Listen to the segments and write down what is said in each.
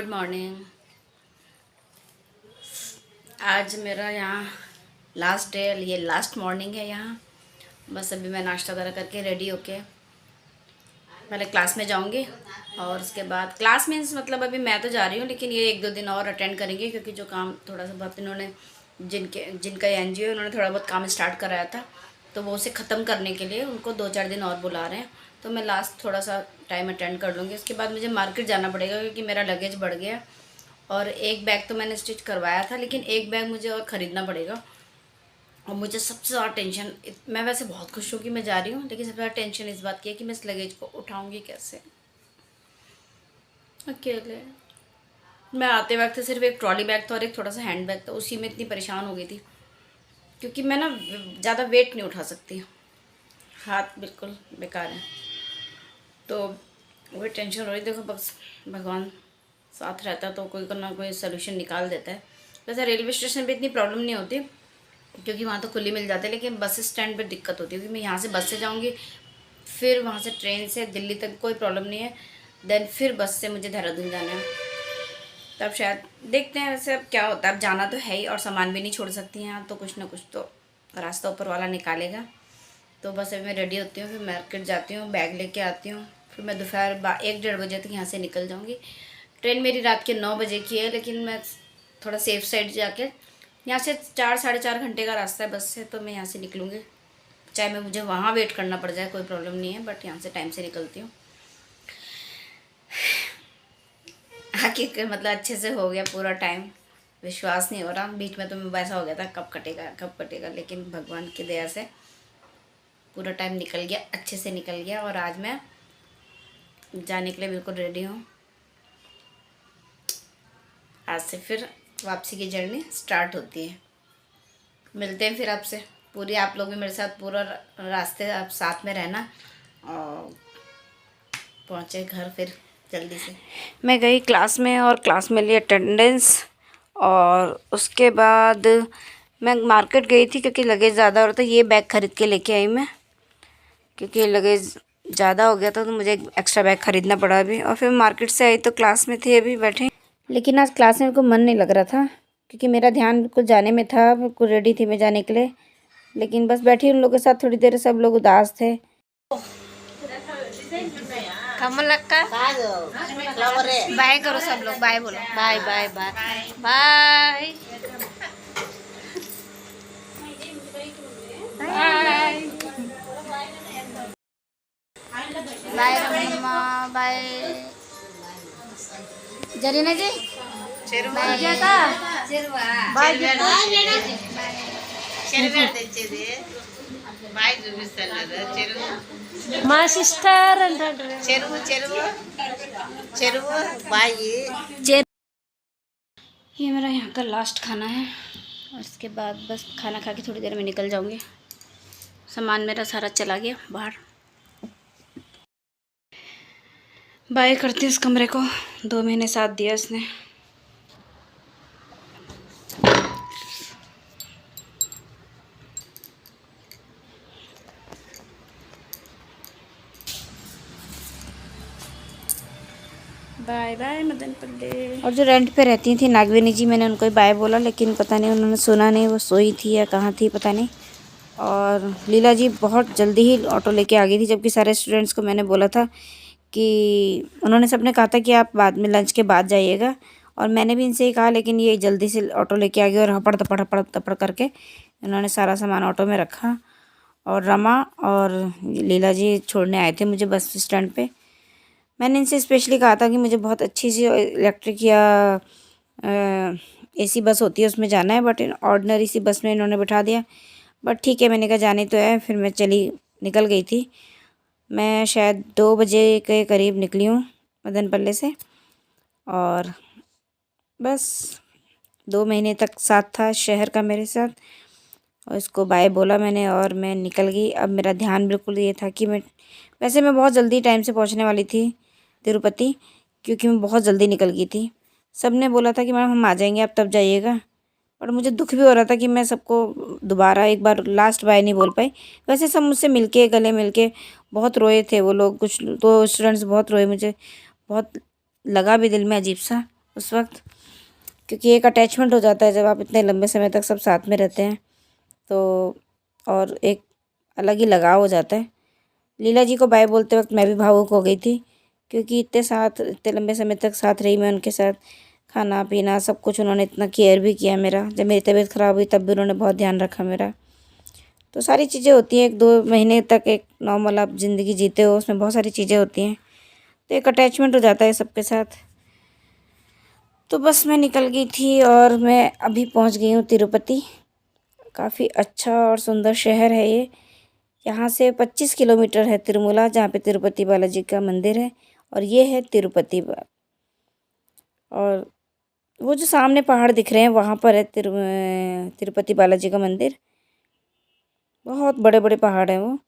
Good morning. आज मेरा यहाँ लास्ट डे, ये लास्ट मॉर्निंग है यहाँ। बस अभी मैं नाश्ता वगैरह करके रेडी होके पहले क्लास में जाऊँगी और उसके बाद क्लास मीन्स मतलब अभी मैं तो जा रही हूँ, लेकिन ये 1-2 दिन और अटेंड करेंगे क्योंकि जो काम थोड़ा सा बहुत इन्होंने जिनका NGO है उन्होंने थोड़ा बहुत काम स्टार्ट कराया था, तो वो उसे ख़त्म करने के लिए उनको 2-4 दिन और बुला रहे हैं। तो मैं लास्ट थोड़ा सा टाइम अटेंड कर लूँगी। उसके बाद मुझे मार्केट जाना पड़ेगा क्योंकि मेरा लगेज बढ़ गया और एक बैग तो मैंने स्टिच करवाया था, लेकिन एक बैग मुझे और ख़रीदना पड़ेगा। और मुझे सबसे ज़्यादा टेंशन, मैं वैसे बहुत खुश हूँ कि मैं जा रही हूँ, लेकिन सबसे ज़्यादा टेंशन इस बात की है कि मैं इस लगेज को उठाऊँगी कैसे अकेले। मैं आते वक्त सिर्फ एक ट्रॉली बैग था और एक थोड़ा सा हैंड बैग था, उसी में इतनी परेशान हो गई थी क्योंकि मैं ना ज़्यादा वेट नहीं उठा सकती, हाथ बिल्कुल बेकार है। तो वही टेंशन हो रही। देखो बस भगवान साथ रहता तो कोई ना कोई सलूशन निकाल देता है। वैसे रेलवे स्टेशन पे इतनी प्रॉब्लम नहीं होती क्योंकि वहाँ तो खुली मिल जाती है, लेकिन बस स्टैंड पे दिक्कत होती है क्योंकि मैं यहाँ से बस से जाऊँगी, फिर वहाँ से ट्रेन से दिल्ली तक कोई प्रॉब्लम नहीं है, देन फिर बस से मुझे देहरादून जाना है। तब शायद देखते हैं वैसे अब क्या होता है। अब जाना तो है ही और सामान भी नहीं छोड़ सकती हैं, तो कुछ ना कुछ तो रास्ता ऊपर वाला निकालेगा। तो बस अभी मैं रेडी होती हूँ, फिर मार्केट जाती हूँ, बैग लेके आती हूँ, फिर मैं दोपहर 1-1:30 बजे तक यहाँ से निकल जाऊँगी। ट्रेन मेरी रात के 9 बजे की है, लेकिन मैं थोड़ा सेफ साइड जाके, यहाँ से 4-4.5 घंटे का रास्ता है बस से, तो मैं यहाँ से निकलूँगी। चाहे मैं मुझे वहाँ वेट करना पड़ जाए कोई प्रॉब्लम नहीं है, बट यहाँ से टाइम से निकलती हूँ। हकीकत मतलब अच्छे से हो गया पूरा टाइम, विश्वास नहीं हो रहा। बीच में तो वैसा हो गया था कब कटेगा, लेकिन भगवान की दया से पूरा टाइम निकल गया, अच्छे से निकल गया और आज मैं जाने के लिए बिल्कुल रेडी हूँ। आज से फिर वापसी की जर्नी स्टार्ट होती है। मिलते हैं फिर आपसे, पूरी आप लोग भी मेरे साथ पूरा रास्ते आप साथ में रहना और पहुँचे घर फिर जल्दी से। मैं गई क्लास में और क्लास में ली अटेंडेंस और उसके बाद मैं मार्केट गई थी क्योंकि लगेज ज़्यादा हो रहा था। ये बैग ख़रीद के लेके आई मैं क्योंकि लगेज ज़्यादा हो गया था, तो मुझे एक्स्ट्रा बैग ख़रीदना पड़ा अभी। और फिर मार्केट से आई तो क्लास में थी अभी बैठे, लेकिन आज क्लास में मेरे को मन नहीं लग रहा था क्योंकि मेरा ध्यान बिल्कुल जाने में था, बिल्कुल रेडी थी मैं जाने के लिए, लेकिन बस बैठी उन लोगों के साथ थोड़ी देर, सब लोग उदास थे। बाय करो सब लोग, बाय बोलो, bye bye bye bye bye Ramma bye Zarina ji మా సిస్టర్ అంటాడు ये मेरा यहाँ का लास्ट खाना है और इसके बाद बस खाना खा के थोड़ी देर में निकल जाऊँगी। सामान मेरा सारा चला गया बाहर। बाय करती हूँ इस कमरे को, 2 महीने साथ दिया इसने। बाय बाय मदन पल्ले। और जो रेंट पे रहती थी नागविनी जी, मैंने उनको बाय बोला, लेकिन पता नहीं उन्होंने सुना नहीं, वो सोई थी या कहाँ थी पता नहीं। और लीला जी बहुत जल्दी ही ऑटो लेके आ गई थी, जबकि सारे स्टूडेंट्स को मैंने बोला था कि उन्होंने सबने कहा था कि आप बाद में लंच के बाद जाइएगा, और मैंने भी इनसे ही कहा, लेकिन ये जल्दी से ऑटो लेके आ गए और हपड़ तपड़ करके इन्होंने सारा सामान ऑटो में रखा। और रमा और लीला जी छोड़ने आए थे मुझे बस स्टैंड पे। मैंने इनसे स्पेशली कहा था कि मुझे बहुत अच्छी सी इलेक्ट्रिक या AC बस होती है उसमें जाना है, बट ऑर्डिनरी सी बस में इन्होंने बिठा दिया। बट ठीक है, मैंने कहा जाने तो है। फिर मैं निकल गई थी। मैं शायद 2 बजे के करीब निकली हूँ मदन पल्ले से, और बस 2 महीने तक साथ था शहर का मेरे साथ, और इसको बाय बोला मैंने और मैं निकल गई। अब मेरा ध्यान बिल्कुल ये था कि वैसे मैं बहुत जल्दी टाइम से पहुंचने वाली थी तिरुपति, क्योंकि मैं बहुत जल्दी निकल गई थी। सब ने बोला था कि मैडम हम आ जाएंगे, आप तब जाइएगा, पर मुझे दुख भी हो रहा था कि मैं सबको दोबारा एक बार लास्ट बाय नहीं बोल पाई। वैसे सब मुझसे मिलके गले मिलके बहुत रोए थे वो लोग, कुछ तो स्टूडेंट्स बहुत रोए, मुझे बहुत लगा भी दिल में अजीब सा। उस वक्त, क्योंकि एक अटैचमेंट हो जाता है जब आप इतने लंबे समय तक सब साथ में रहते हैं तो, और एक अलग ही लगाव हो जाता है। लीला जी को बाय बोलते वक्त मैं भी भावुक हो गई थी, क्योंकि इतने लंबे समय तक साथ रही मैं उनके साथ। खाना पीना सब कुछ उन्होंने इतना केयर भी किया मेरा। जब मेरी तबीयत ख़राब हुई तब भी उन्होंने बहुत ध्यान रखा मेरा। तो सारी चीज़ें होती हैं, 1-2 महीने तक एक नॉर्मल आप ज़िंदगी जीते हो, उसमें बहुत सारी चीज़ें होती हैं, तो एक अटैचमेंट हो जाता है सबके साथ। तो बस मैं निकल गई थी और मैं अभी पहुंच गई हूँ तिरुपति। काफ़ी अच्छा और सुंदर शहर है ये। यहाँ से 25 किलोमीटर है तिरुमला, जहाँ पे तिरुपति बालाजी का मंदिर है, और ये है तिरुपति। और वो जो सामने पहाड़ दिख रहे हैं वहाँ पर है तिरुपति बालाजी का मंदिर। बहुत बड़े बड़े पहाड़ हैं वो।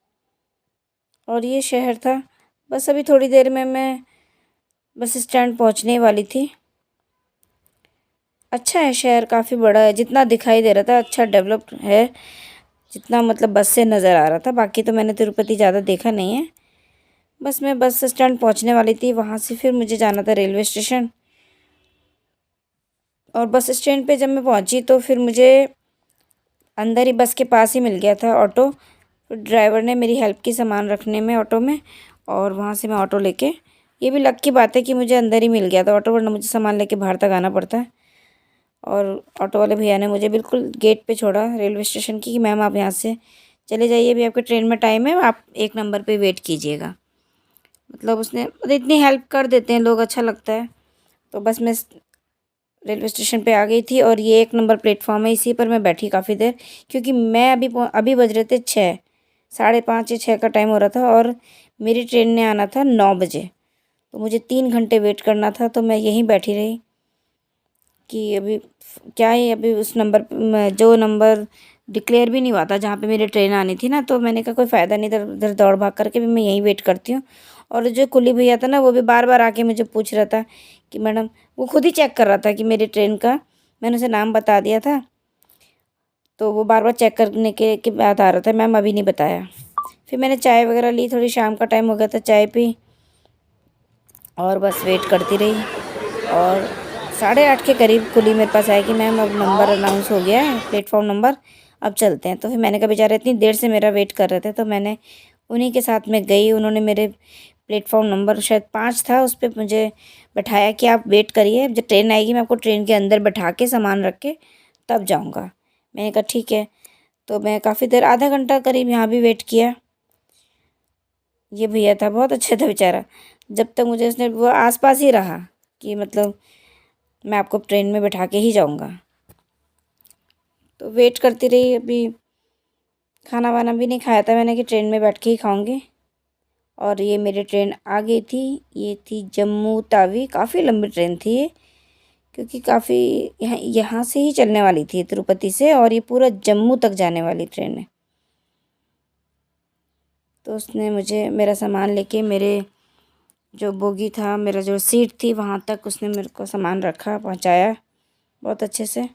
और ये शहर था। बस अभी थोड़ी देर में मैं बस स्टैंड पहुँचने वाली थी। अच्छा है शहर, काफ़ी बड़ा है, जितना दिखाई दे रहा था अच्छा डेवलप्ड है, जितना मतलब बस से नज़र आ रहा था। बाकी तो मैंने तिरुपति ज़्यादा देखा नहीं है। बस मैं बस स्टैंड पहुंचने वाली थी, वहाँ से फिर मुझे जाना था रेलवे स्टेशन। और बस स्टैंड पे जब मैं पहुंची तो फिर मुझे अंदर ही बस के पास ही मिल गया था ऑटो। फिर ड्राइवर ने मेरी हेल्प की सामान रखने में ऑटो में, और वहाँ से मैं ऑटो लेके, ये भी लक की बात है कि मुझे अंदर ही मिल गया था ऑटो, वरना मुझे सामान लेके बाहर तक आना पड़ता है। और ऑटो वाले भैया ने मुझे बिल्कुल गेट पे छोड़ा रेलवे स्टेशन की, कि मैम आप यहाँ से चले जाइए, अभी आपके ट्रेन में टाइम है, आप 1 नंबर पे वेट कीजिएगा। मतलब उसने मतलब इतनी हेल्प कर देते हैं लोग, अच्छा लगता है। तो बस मैं रेलवे स्टेशन पे आ गई थी, और ये 1 नंबर प्लेटफॉर्म है, इसी पर मैं बैठी काफ़ी देर, क्योंकि मैं अभी बज रहे थे 6, 5:30 या 6 का टाइम हो रहा था, और मेरी ट्रेन ने आना था 9 बजे। तो मुझे 3 घंटे वेट करना था, तो मैं यहीं बैठी रही कि अभी क्या ही, अभी उस नंबर जो नंबर डिक्लेयर भी नहीं हुआ था जहाँ पे मेरी ट्रेन आनी थी ना, तो मैंने कहा कोई फ़ायदा नहीं इधर उधर दौड़ भाग करके, भी मैं यहीं वेट करती हूँ। और जो कुली भैया था ना, वो भी बार बार आके मुझे पूछ रहा था कि मैडम, वो खुद ही चेक कर रहा था कि मेरी ट्रेन का मैंने उसे नाम बता दिया था, तो वो बार बार चेक करने के बाद आ रहा था, मैम अभी नहीं बताया। फिर मैंने चाय वगैरह ली, थोड़ी शाम का टाइम हो गया था, चाय पी और बस वेट करती रही। और 8:30 के करीब कुली मेरे पास आया कि मैम अब नंबर अनाउंस हो गया है, प्लेटफॉर्म नंबर, अब चलते हैं। तो फिर मैंने कहा बेचारे इतनी देर से मेरा वेट कर रहे थे, तो मैंने उन्हीं के साथ में गई। उन्होंने मेरे प्लेटफॉर्म नंबर शायद 5 था, उस पर मुझे बैठाया कि आप वेट करिए, जब ट्रेन आएगी मैं आपको ट्रेन के अंदर बैठा के सामान रख के तब जाऊँगा। मैंने कहा ठीक है। तो मैं काफ़ी देर, आधा घंटा करीब यहाँ भी वेट किया। ये भैया था, बहुत अच्छा था बेचारा। जब तक मुझे उसने, वो आसपास ही रहा कि मतलब मैं आपको ट्रेन में बैठा के ही जाऊंगा। तो वेट करती रही। अभी खाना वाना भी नहीं खाया था मैंने कि ट्रेन में बैठ के ही खाऊंगी। और ये मेरी ट्रेन आ गई थी। ये थी जम्मू तावी। काफ़ी लंबी ट्रेन थी ये, क्योंकि काफ़ी यहाँ से ही चलने वाली थी तिरुपति से, और ये पूरा जम्मू तक जाने वाली ट्रेन है। तो उसने मुझे मेरा सामान लेके, मेरे जो बोगी था, मेरा जो सीट थी, वहाँ तक उसने मेरे को सामान रखा, पहुँचाया बहुत अच्छे से।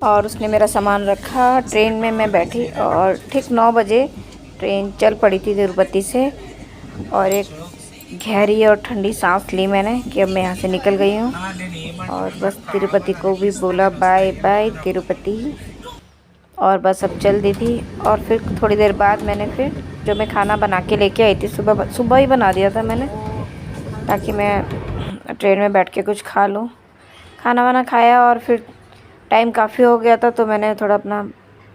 और उसने मेरा सामान रखा। ट्रेन में मैं बैठी और ठीक 9 बजे ट्रेन चल पड़ी थी तिरुपति से। और एक गहरी और ठंडी सांस ली मैंने कि अब मैं यहाँ से निकल गई हूँ। और बस तिरुपति को भी बोला बाय बाय तिरुपति, और बस अब चल दी थी। और फिर थोड़ी देर बाद मैंने फिर जो मैं खाना बना के लेके आई थी, सुबह ही बना दिया था मैंने, ताकि मैं ट्रेन में बैठ के कुछ खा लूँ। खाना वाना खाया और फिर टाइम काफ़ी हो गया था, तो मैंने थोड़ा अपना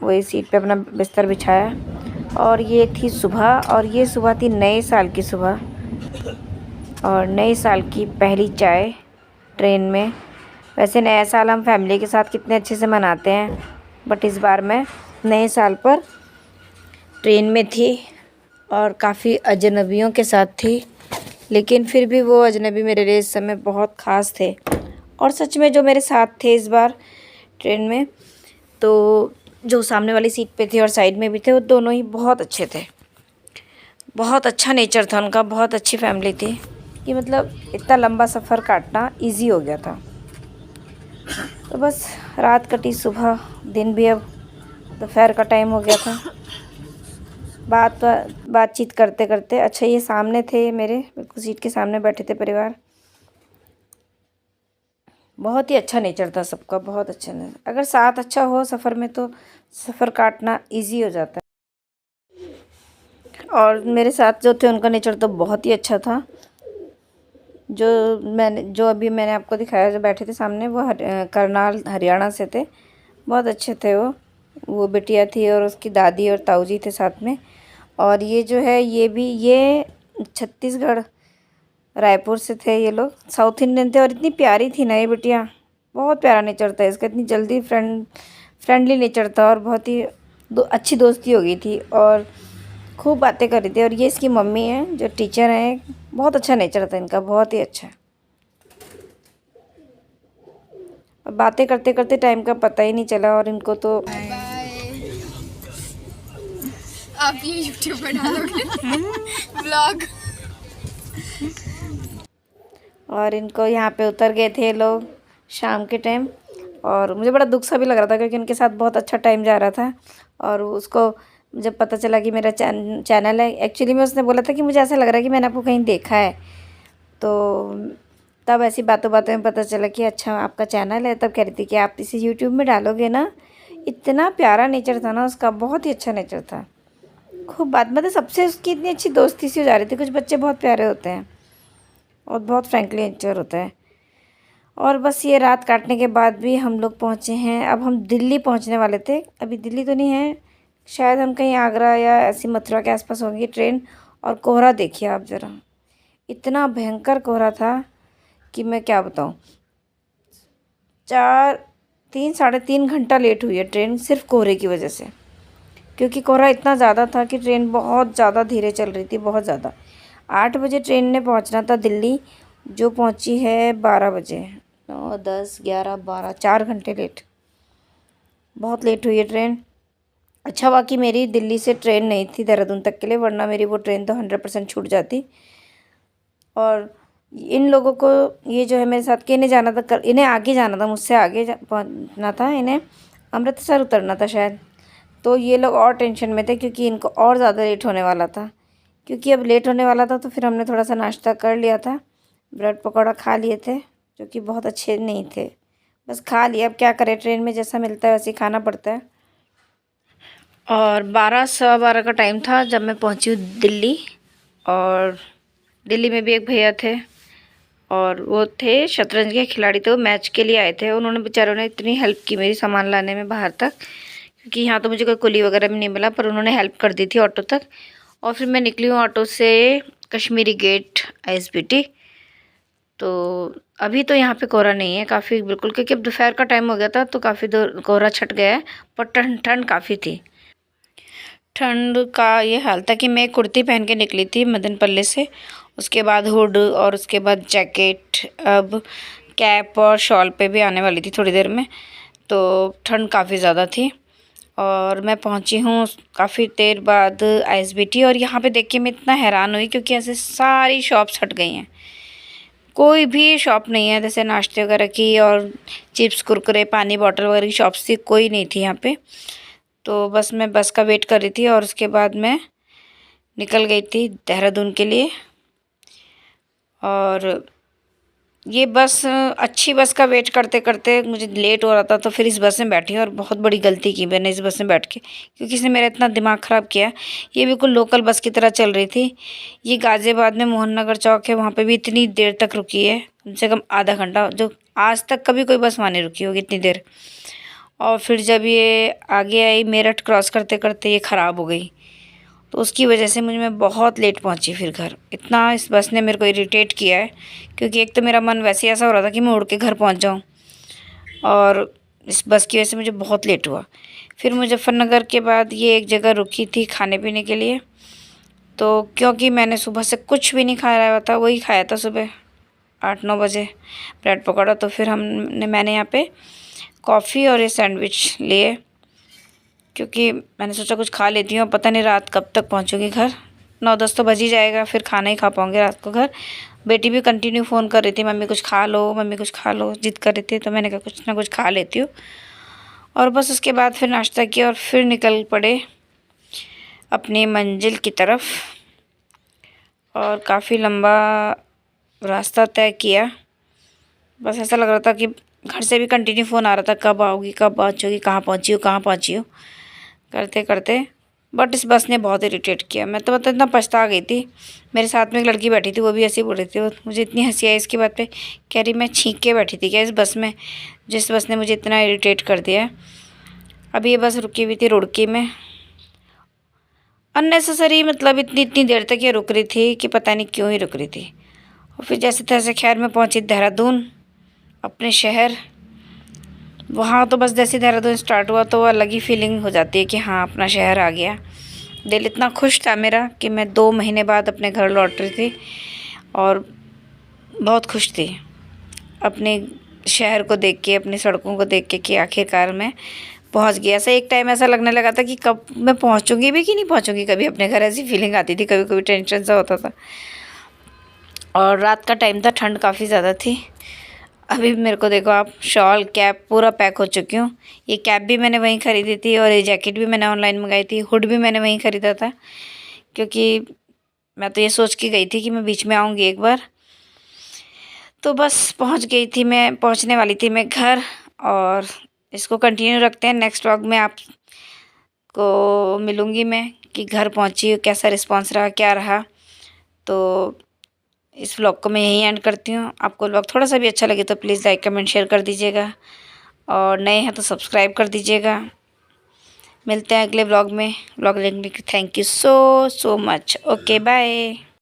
वही सीट पे अपना बिस्तर बिछाया। और ये थी सुबह, और ये सुबह थी नए साल की सुबह, और नए साल की पहली चाय ट्रेन में। वैसे नया साल हम फैमिली के साथ कितने अच्छे से मनाते हैं, बट इस बार मैं नए साल पर ट्रेन में थी और काफ़ी अजनबियों के साथ थी। लेकिन फिर भी वो अजनबी मेरे लिए इस समय बहुत ख़ास थे। और सच में जो मेरे साथ थे इस बार ट्रेन में, तो जो सामने वाली सीट पे थे और साइड में भी थे, वो दोनों ही बहुत अच्छे थे। बहुत अच्छा नेचर था उनका, बहुत अच्छी फैमिली थी कि मतलब इतना लंबा सफ़र काटना इजी हो गया था। तो बस रात कटी, सुबह दिन भी अब दोपहर का टाइम हो गया था। बातचीत करते करते, अच्छा ये सामने थे मेरे, बिल्कुल सीट के सामने बैठे थे परिवार। बहुत ही अच्छा नेचर था सबका, बहुत अच्छा नेचर। अगर साथ अच्छा हो सफ़र में तो सफ़र काटना इजी हो जाता है। और मेरे साथ जो थे उनका नेचर तो बहुत ही अच्छा था। जो अभी मैंने आपको दिखाया, जो बैठे थे सामने, वो करनाल हरियाणा से थे। बहुत अच्छे थे वो बिटिया थी और उसकी दादी और ताऊ जी थे साथ में। और ये जो है ये छत्तीसगढ़ रायपुर से थे ये लोग, साउथ इंडियन थे। और इतनी प्यारी थी ना ये बिटिया, बहुत प्यारा नेचर था इसका, इतनी जल्दी फ्रेंडली नेचर था और बहुत ही अच्छी दोस्ती हो गई थी और खूब बातें कर रही थी। और ये इसकी मम्मी है जो टीचर है, बहुत अच्छा नेचर था इनका, बहुत ही अच्छा। और बातें करते करते टाइम का पता ही नहीं चला। और इनको तो आप ये यूट्यूब पर डालोगे व्लॉग। और इनको यहाँ पे उतर गए थे लोग शाम के टाइम। और मुझे बड़ा दुख सा भी लग रहा था क्योंकि उनके साथ बहुत अच्छा टाइम जा रहा था। और उसको जब पता चला कि मेरा चैनल है, एक्चुअली में उसने बोला था कि मुझे ऐसा लग रहा है कि मैंने आपको कहीं देखा है। तो तब ऐसी बातों बातों में पता चला कि अच्छा आपका चैनल है। तब कह रही थी कि आप इसे यूट्यूब में डालोगे ना। इतना प्यारा नेचर था ना उसका, बहुत ही अच्छा नेचर था। खूब बात, मतलब सबसे उसकी इतनी अच्छी दोस्ती सी हो जा रही थी। कुछ बच्चे बहुत प्यारे होते हैं और बहुत फ्रैंकली नेचर होता है। और बस ये रात काटने के बाद भी हम लोग पहुँचे हैं। अब हम दिल्ली पहुँचने वाले थे, अभी दिल्ली तो नहीं है, शायद हम कहीं आगरा या ऐसी मथुरा के आसपास होंगी ट्रेन। और कोहरा देखिए आप ज़रा, इतना भयंकर कोहरा था कि मैं क्या बताऊँ। 3-3.5 घंटा लेट हुई है ट्रेन सिर्फ कोहरे की वजह से, क्योंकि कोहरा इतना ज़्यादा था कि ट्रेन बहुत ज़्यादा धीरे चल रही थी, बहुत ज़्यादा। 8 बजे ट्रेन ने पहुंचना था दिल्ली, जो पहुंची है 12 बजे। 9, 10, 11, 12, 4 घंटे लेट, बहुत लेट हुई है ट्रेन। अच्छा हुआ कि मेरी दिल्ली से ट्रेन नहीं थी देहरादून तक के लिए, वरना मेरी वो ट्रेन तो 100% छूट जाती। और इन लोगों को, ये जो है मेरे साथ के, इन्हें जाना था, इन्हें आगे जाना था, मुझसे आगे पहुँचना था, इन्हें अमृतसर उतरना था शायद। तो ये लोग और टेंशन में थे क्योंकि इनको और ज़्यादा लेट होने वाला था। क्योंकि अब लेट होने वाला था तो फिर हमने थोड़ा सा नाश्ता कर लिया था, ब्रेड पकौड़ा खा लिए थे, जो कि बहुत अच्छे नहीं थे, बस खा लिया। अब क्या करें, ट्रेन में जैसा मिलता है वैसे ही खाना पड़ता है। और 12 सवा 12 का टाइम था जब मैं पहुंची हूँ दिल्ली। और दिल्ली में भी एक भैया थे और वो थे शतरंज के खिलाड़ी, थे वो मैच के लिए आए थे। उन्होंने बेचारों ने इतनी हेल्प की मेरी सामान लाने में बाहर तक, क्योंकि यहाँ तो मुझे कोई कुली वगैरह भी नहीं मिला, पर उन्होंने हेल्प कर दी थी ऑटो तक। और फिर मैं निकली हूँ ऑटो से कश्मीरी गेट ISBT। तो अभी तो यहाँ पे कोहरा नहीं है काफ़ी, बिल्कुल, क्योंकि अब दोपहर का टाइम हो गया था तो काफ़ी दूर कोहरा छट गया है। पर ठंड काफ़ी थी। ठंड का ये हाल था कि मैं कुर्ती पहन के निकली थी मदनपल्ले से, उसके बाद हुड और उसके बाद जैकेट, अब कैप और शॉल पे भी आने वाली थी थोड़ी देर में। तो ठंड काफ़ी ज़्यादा थी और मैं पहुंची हूँ काफ़ी देर बाद ISBT। और यहाँ पे देख के मैं इतना हैरान हुई क्योंकि ऐसे सारी शॉप्स हट गई हैं, कोई भी शॉप नहीं है जैसे नाश्ते वगैरह की और चिप्स कुरकुरे पानी बॉटल वगैरह की शॉप्स थी, कोई नहीं थी यहाँ पे। तो बस मैं बस का वेट कर रही थी और उसके बाद मैं निकल गई थी देहरादून के लिए। और ये बस, अच्छी बस का वेट करते करते मुझे लेट हो रहा था, तो फिर इस बस में बैठी और बहुत बड़ी गलती की मैंने इस बस में बैठ के, क्योंकि इसने मेरा इतना दिमाग ख़राब किया। ये बिल्कुल लोकल बस की तरह चल रही थी। ये गाज़ियाबाद में मोहन नगर चौक है, वहाँ पे भी इतनी देर तक रुकी है, कम से कम आधा घंटा, जो आज तक कभी कोई बस वहाँ नहीं रुकी होगी इतनी देर। और फिर जब ये आगे आई, मेरठ क्रॉस करते करते ये ख़राब हो गई, तो उसकी वजह से मैं बहुत लेट पहुंची फिर घर। इतना इस बस ने मेरे को इरिटेट किया है, क्योंकि एक तो मेरा मन वैसे ऐसा हो रहा था कि मैं उड़ के घर पहुंच जाऊं, और इस बस की वजह से मुझे बहुत लेट हुआ। फिर मुजफ्फरनगर के बाद ये एक जगह रुकी थी खाने पीने के लिए। तो क्योंकि मैंने सुबह से कुछ भी नहीं खाया हुआ था, वही खाया था सुबह 8-9 बजे ब्रेड पकौड़ा, तो फिर मैंने यहाँ पर कॉफ़ी और ये सैंडविच लिए, क्योंकि मैंने सोचा कुछ खा लेती हूँ, पता नहीं रात कब तक पहुँचूँगी घर। 9-10 तो बज ही जाएगा, फिर खाना ही खा पाऊँगी रात को घर। बेटी भी कंटिन्यू फ़ोन कर रही थी, मम्मी कुछ खा लो, मम्मी कुछ खा लो, जिद कर रही थी, तो मैंने कहा कुछ ना कुछ खा लेती हूँ। और बस उसके बाद फिर नाश्ता किया और फिर निकल पड़े अपनी मंजिल की तरफ। और काफ़ी लंबा रास्ता तय किया। बस ऐसा लग रहा था कि घर से भी कंटिन्यू फ़ोन आ रहा था, कब आओगी, कब पहुँचोगी, कहाँ पहुँची हो, कहाँ पहुँची हो, करते करते। बट इस बस ने बहुत इरिटेट किया। मैं तो मतलब इतना पछता गई थी। मेरे साथ में एक लड़की बैठी थी, वो भी ऐसे ही बोल रही थी। मुझे इतनी हंसी आई इसकी बात पे, कह रही मैं छींक के बैठी थी क्या इस बस में, जिस बस ने मुझे इतना इरिटेट कर दिया है। अभी ये बस रुकी हुई थी रुड़की में, अननेसेसरी, मतलब इतनी इतनी देर तक ये रुक रही थी कि पता नहीं क्यों ही रुक रही थी। और फिर जैसे तैसे खैर मैं पहुंची देहरादून, अपने शहर। वहाँ तो बस जैसे देहरादून स्टार्ट हुआ तो अलग ही फीलिंग हो जाती है कि हाँ अपना शहर आ गया। दिल इतना खुश था मेरा कि मैं 2 महीने बाद अपने घर लौट रही थी और बहुत खुश थी अपने शहर को देख के, अपनी सड़कों को देख के कि आखिरकार मैं पहुंच गया। ऐसा एक टाइम ऐसा लगने लगा था कि कब मैं पहुंचूंगी भी कि नहीं पहुंचूंगी कभी अपने घर, ऐसी फीलिंग आती थी। कभी कभी टेंशन सा होता था। और रात का टाइम था, ठंड काफ़ी ज़्यादा थी। अभी मेरे को देखो आप, शॉल कैप पूरा पैक हो चुकी हूँ। ये कैप भी मैंने वहीं ख़रीदी थी और ये जैकेट भी मैंने ऑनलाइन मंगाई थी, हुड भी मैंने वहीं ख़रीदा था, क्योंकि मैं तो ये सोच के गई थी कि मैं बीच में आऊँगी एक बार। तो बस पहुँच गई थी मैं, पहुँचने वाली थी मैं घर। और इसको कंटिन्यू रखते हैं, नेक्स्ट व्लॉग में आपको मिलूँगी मैं कि घर पहुँची, कैसा रिस्पॉन्स रहा, क्या रहा। तो इस व्लॉग को मैं यहीं एंड करती हूँ। आपको व्लॉग थोड़ा सा भी अच्छा लगे तो प्लीज़ लाइक कमेंट शेयर कर दीजिएगा, और नए हैं तो सब्सक्राइब कर दीजिएगा। मिलते हैं अगले व्लॉग में। व्लॉग देखने के लिए thank you so much. Okay bye.